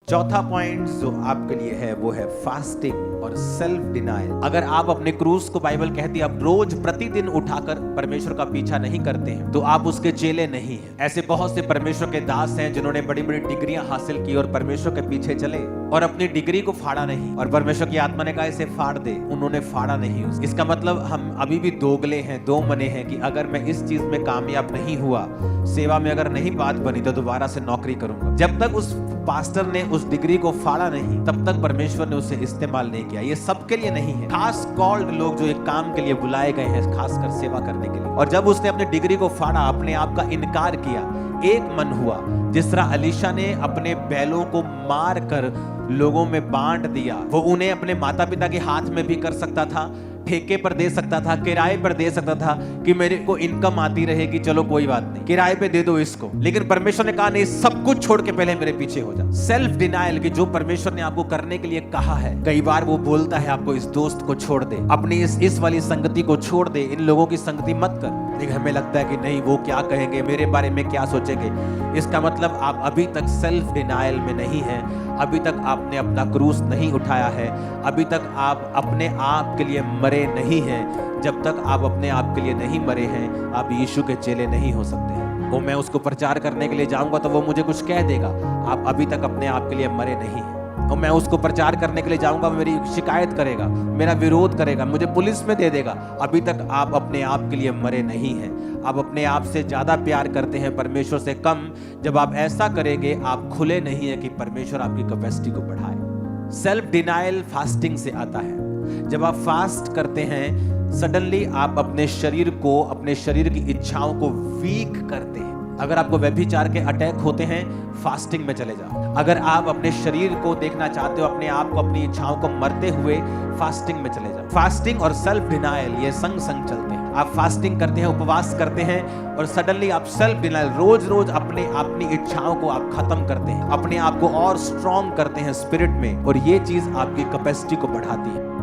चौथा पॉइंट जो आपके लिए है वो है फास्टिंग और सेल्फ डिनायल। अगर आप अपने क्रूस को, बाइबल कहती है, आप रोज प्रतिदिन उठाकर परमेश्वर का पीछा नहीं करते हैं तो आप उसके चेले नहीं हैं। ऐसे बहुत से परमेश्वर के दास हैं जिन्होंने बड़ी बड़ी डिग्रियां हासिल की और परमेश्वर के पीछे चले और अपनी डिग्री को फाड़ा नहीं, और परमेश्वर की आत्मा ने कहा इसे फाड़ दे, उन्होंने फाड़ा नहीं। इसका मतलब हम अभी भी दोगले हैं, दो मने हैं कि अगर मैं इस चीज में कामयाब नहीं हुआ, सेवा में अगर नहीं बात बनी तो दोबारा से नौकरी करूंगा। जब तक उस पास्टर ने उस डिग्री को फाड़ा नहीं तब तक परमेश्वर ने उसे इस्तेमाल नहीं किया। ये सबके लिए नहीं है, खास कॉल्ड लोग जो एक काम के लिए बुलाए गए हैं, खासकर सेवा करने के लिए। और जब उसने अपनी डिग्री को फाड़ा, अपने आप का इनकार किया, एक मन हुआ, जिस तरह अलीशा ने अपने बैलों को मार कर लोगों में बांट दिया, वो उन्हें अपने माता पिता के हाथ में भी कर सकता था, ठेके पर दे सकता था, किराए पर दे सकता था कि मेरे को इनकम आती रहेगी, चलो कोई बात नहीं, किराए पे दे दो इसको। लेकिन परमेश्वर ने कहा नहीं, सब कुछ छोड़ के पहले मेरे पीछे हो जा। सेल्फ डिनायल की जो परमेश्वर ने आपको करने के लिए कहा है, कई बार वो बोलता है आपको इस दोस्त को छोड़ दे, अपनी इस वाली संगति को छोड़ दे, इन लोगों की संगति मत कर। लेकिन हमें लगता है कि नहीं, वो क्या कहेंगे, मेरे बारे में क्या सोचेंगे। इसका मतलब आप अभी तक सेल्फ डिनायल में नहीं हैं, अभी तक आपने अपना क्रूस नहीं उठाया है, अभी तक आप अपने आप के लिए मरे नहीं हैं। जब तक आप अपने आप के लिए नहीं मरे हैं, आप यीशु के चेले नहीं हो सकते हैं। वो मैं उसको प्रचार करने के लिए जाऊंगा तो वो मुझे कुछ कह देगा, आप अभी तक अपने आप के लिए मरे नहीं हैं। और मैं उसको प्रचार करने के लिए जाऊंगा, मेरी शिकायत करेगा, मेरा विरोध करेगा, मुझे पुलिस में दे देगा। अभी तक आप अपने आप के लिए मरे नहीं हैं। आप अपने आप से ज्यादा प्यार करते हैं, परमेश्वर से कम। जब आप ऐसा करेंगे, आप खुले नहीं है कि परमेश्वर आपकी कैपेसिटी को बढ़ाए। सेल्फ डिनायल फास्टिंग से आता है। जब आप फास्ट करते हैं, सडनली आप अपने शरीर को, अपने शरीर की इच्छाओं को वीक करते हैं। अगर आपको व्यभिचार के अटैक होते हैं, फास्टिंग में चले जाओ। अगर आप अपने शरीर को देखना चाहते हो, अपने आप को, अपनी इच्छाओं को मरते हुए, फास्टिंग में चले जाओ। फास्टिंग और सेल्फ डिनायल ये संग संग चलते हैं। आप फास्टिंग करते हैं, उपवास करते हैं, और सडनली आप सेल्फ डिनायल, रोज रोज अपनी इच्छाओं को आप खत्म करते हैं, अपने आप को और स्ट्रॉन्ग करते हैं स्पिरिट में, और ये चीज आपकी कैपेसिटी को बढ़ाती है।